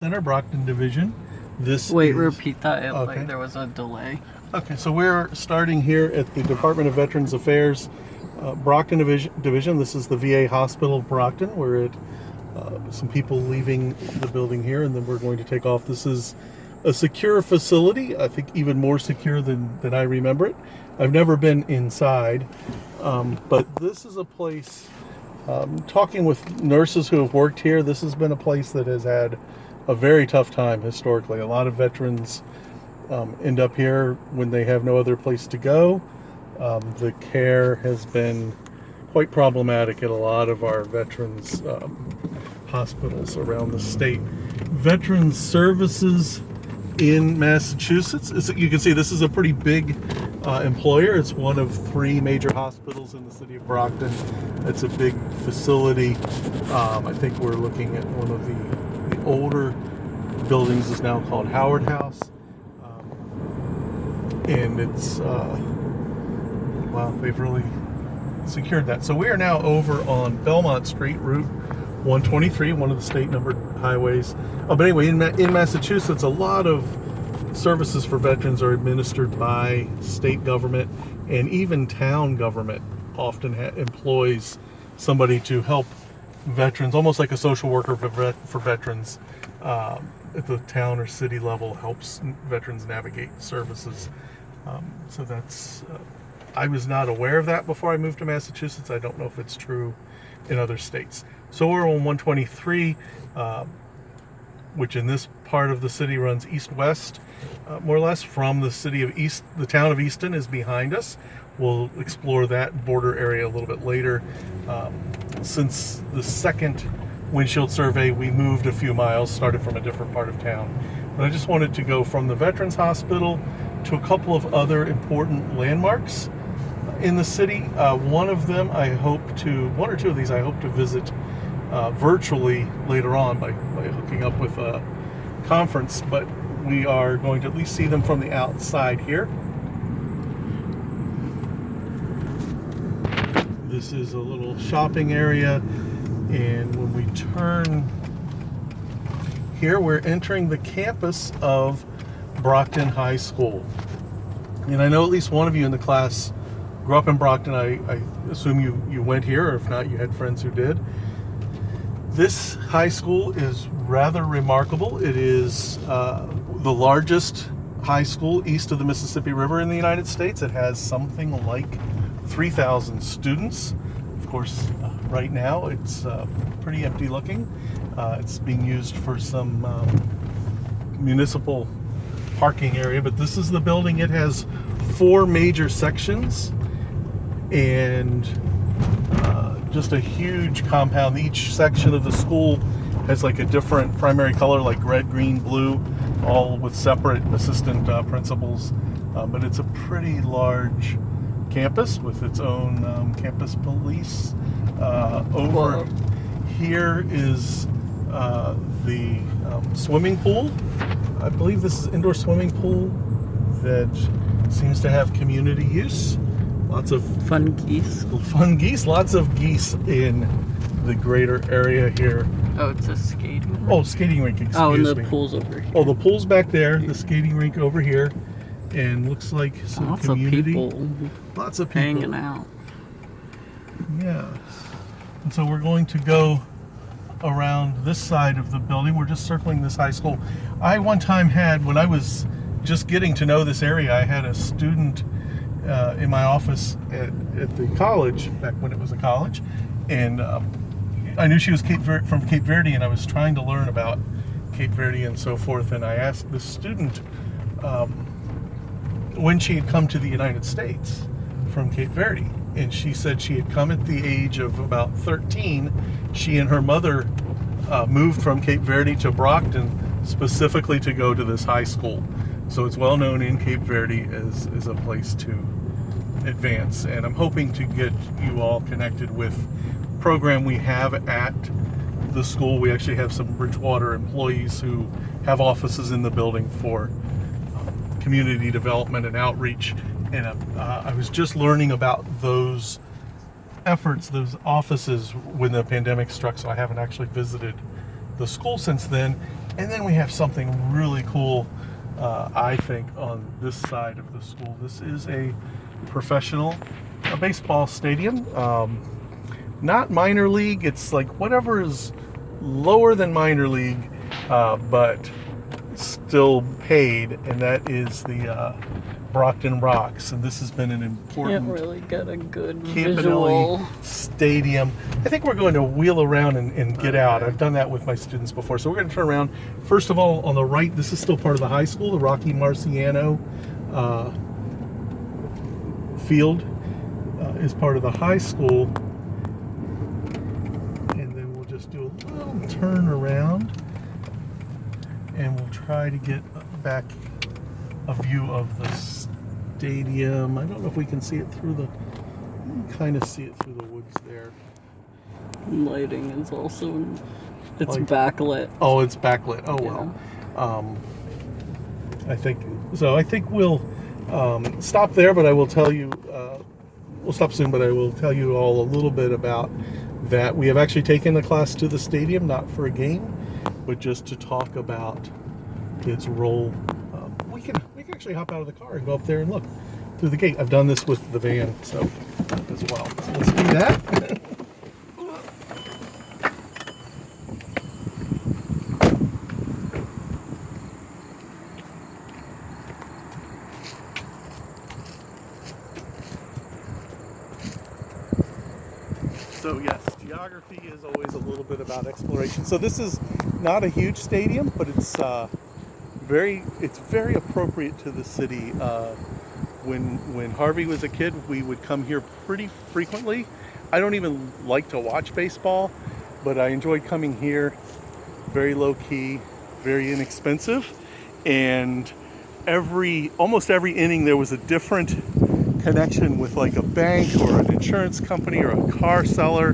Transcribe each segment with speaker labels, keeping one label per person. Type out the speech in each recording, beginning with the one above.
Speaker 1: Center, Brockton Division.
Speaker 2: Repeat that.
Speaker 1: Okay.
Speaker 2: Like there was a delay.
Speaker 1: Okay, so we're starting here at the Department of Veterans Affairs, Brockton Division. This is the VA Hospital of Brockton. We're at some people leaving the building here, and then we're going to take off. This is a secure facility, I think even more secure than I remember it. I've never been inside, but this is a place, talking with nurses who have worked here, this has been a place that has had a very tough time historically. A lot of veterans end up here when they have no other place to go. The care has been quite problematic at a lot of our veterans hospitals around the state. Veterans Services in Massachusetts, you can see this is a pretty big employer. It's one of 3 major hospitals in the city of Brockton. It's a big facility. I think we're looking at one of the older buildings is now called Howard House. And it's, wow, they've really secured that. So we are now over on Belmont Street, Route 123, one of the state numbered highways. Oh, but anyway, in Massachusetts, a lot of services for veterans are administered by state government, and even town government often employs somebody to help veterans, almost like a social worker for veterans at the town or city level, helps veterans navigate services. So that's, I was not aware of that before I moved to Massachusetts. I don't know if it's true in other states. So we're on 123, which in this part of the city runs east-west, more or less, from the city of East. The town of Easton is behind us. We'll explore that border area a little bit later. Since the second windshield survey, we moved a few miles, started from a different part of town. But I just wanted to go from the Veterans Hospital to a couple of other important landmarks in the city. One or two of these I hope to visit virtually later on by hooking up with a conference, but we are going to at least see them from the outside here. This is a little shopping area, and when we turn here, we're entering the campus of Brockton High School. And I know at least one of you in the class grew up in Brockton. I assume you went here, or if not, you had friends who did. This high school is rather remarkable. It is the largest high school east of the Mississippi River in the United States. It has something like 3,000 students. Of course, right now it's pretty empty looking. It's being used for some municipal parking area, but this is the building. It has 4 major sections and just a huge compound. Each section of the school has like a different primary color, like red, green, blue, all with separate assistant principals. But it's a pretty large campus with its own campus police. Over here is the swimming pool. I believe this is an indoor swimming pool that seems to have community use. Lots of
Speaker 2: fun geese.
Speaker 1: Lots of geese in the greater area here.
Speaker 2: Oh, it's a skating rink.
Speaker 1: Oh, skating rink, excuse me.
Speaker 2: Oh, and the pool's over here.
Speaker 1: Oh, the pool's back there, the skating rink over here. And looks like some community. Lots of people
Speaker 2: hanging out.
Speaker 1: Yeah. And so we're going to go around this side of the building. We're just circling this high school. I one time had, when I was just getting to know this area, I had a student in my office at the college, back when it was a college, and I knew she was from Cape Verde, and I was trying to learn about Cape Verde and so forth, and I asked the student when she had come to the United States from Cape Verde, and she said she had come at the age of about 13. She and her mother moved from Cape Verde to Brockton specifically to go to this high school. So it's well known in Cape Verde as a place to advance, and I'm hoping to get you all connected with a program we have at the school. We actually have some Bridgewater employees who have offices in the building for community development and outreach, and I was just learning about those efforts, those offices, when the pandemic struck, so I haven't actually visited the school since then. And then we have something really cool, I think, on this side of the school. This is a professional baseball stadium. Not minor league. It's like whatever is lower than minor league, but still paid, and that is the Brockton Rox, and this has been an important
Speaker 2: Can't really get a good
Speaker 1: Campanelli
Speaker 2: visual.
Speaker 1: Stadium. I think we're going to wheel around and get out. I've done that with my students before. So we're going to turn around. First of all, on the right, this is still part of the high school, the Rocky Marciano field is part of the high school. And then we'll just do a little turn around, and we'll try to get back a view of the stadium. I don't know if we can see it through the, you can kind of see it through the woods there.
Speaker 2: Lighting is also, it's
Speaker 1: Light.
Speaker 2: backlit.
Speaker 1: Oh, it's backlit. Oh, well. I think we'll stop there, but I will tell you, we'll stop soon, but I will tell you all a little bit about that. We have actually taken the class to the stadium, not for a game, but just to talk about its role. We can actually hop out of the car and go up there and look through the gate. I've done this with the van, so as well. So let's do that. So yes, geography is always a little bit about exploration. So this is not a huge stadium, but it's very appropriate to the city. When Harvey was a kid, we would come here pretty frequently. I don't even like to watch baseball, but I enjoyed coming here. Very low key, very inexpensive, and almost every inning there was a different connection with like a bank or an insurance company or a car seller,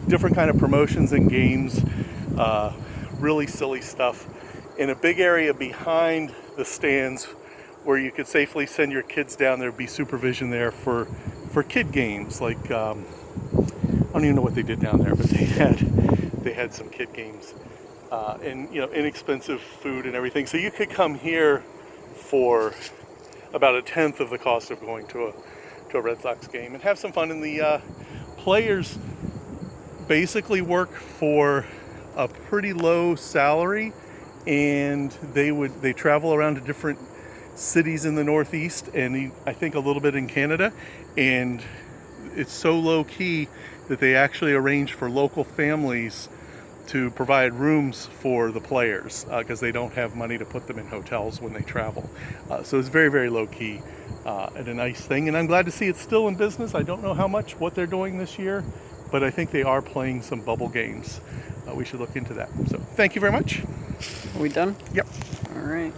Speaker 1: different kind of promotions and games, really silly stuff. In a big area behind the stands where you could safely send your kids down, there'd be supervision there for kid games. Like I don't even know what they did down there, but they had some kid games, and inexpensive food and everything. So you could come here for about a tenth of the cost of going to a Red Sox game and have some fun. And the players basically work for a pretty low salary, and they travel around to different cities in the Northeast, and I think a little bit in Canada, and it's so low key that they actually arrange for local families to provide rooms for the players because they don't have money to put them in hotels when they travel. So it's very, very low key and a nice thing, and I'm glad to see it's still in business. I don't know what they're doing this year, but I think they are playing some bubble games. We should look into that. So thank you very much.
Speaker 2: Are we done?
Speaker 1: Yep.
Speaker 2: All right.